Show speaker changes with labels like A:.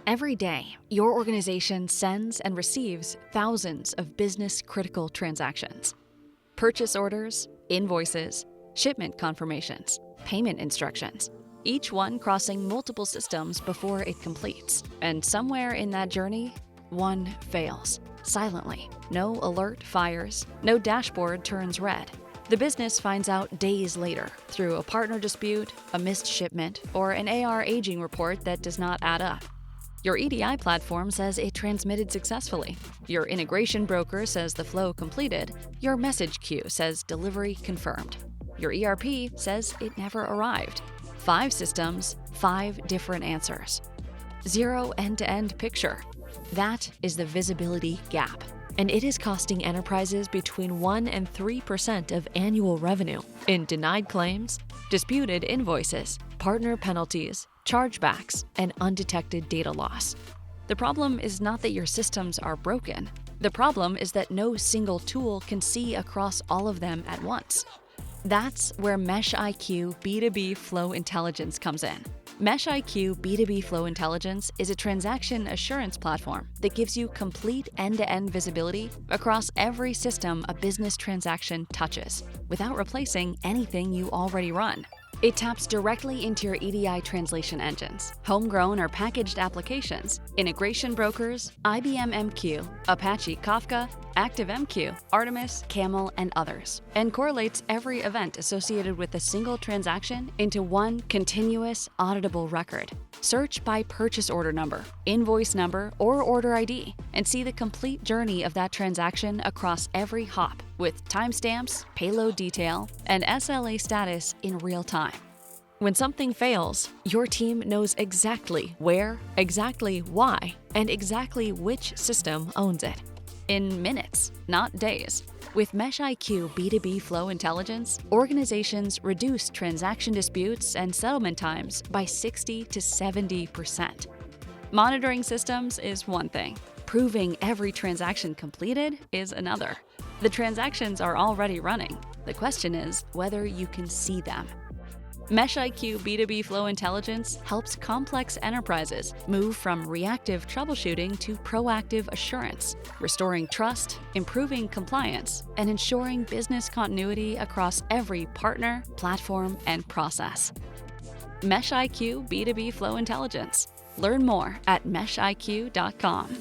A: Every day, your organization sends and receives thousands of business-critical transactions. Purchase orders, invoices, shipment confirmations, payment instructions, each one crossing multiple systems before it completes. And somewhere in that journey, one fails, silently. No alert fires, no dashboard turns red. The business finds out days later through a partner dispute, a missed shipment, or an AR aging report that does not add up. Your EDI platform says it transmitted successfully. Your integration broker says the flow completed. Your meshIQ says delivery confirmed. Your ERP says it never arrived. 5 systems, 5 different answers. Zero end-to-end picture. That is the visibility gap. And it is costing enterprises between 1% and 3% of annual revenue in denied claims, disputed invoices, partner penalties, chargebacks, and undetected data loss. The problem is not that your systems are broken. The problem is that no single tool can see across all of them at once. That's where meshIQ B2B Flow Intelligence comes in. meshIQ B2B Flow Intelligence is a transaction assurance platform that gives you complete end-to-end visibility across every system a business transaction touches, without replacing anything you already run. It taps directly into your EDI translation engines, homegrown or packaged applications, integration brokers, IBM MQ, Apache Kafka, ActiveMQ, Artemis, Camel, and others, and correlates every event associated with a single transaction into one continuous, auditable record. Search by purchase order number, invoice number, or order ID, and see the complete journey of that transaction across every hop, with timestamps, payload detail, and SLA status in real time. When something fails, your team knows exactly where, exactly why, and exactly which system owns it. In minutes, not days. With meshIQ B2B Flow Intelligence, organizations reduce transaction disputes and settlement times by 60 to 70%. Monitoring systems is one thing. Proving every transaction completed is another. The transactions are already running. The question is whether you can see them. meshIQ B2B Flow Intelligence helps complex enterprises move from reactive troubleshooting to proactive assurance, restoring trust, improving compliance, and ensuring business continuity across every partner, platform, and process. meshIQ B2B Flow Intelligence. Learn more at meshiq.com.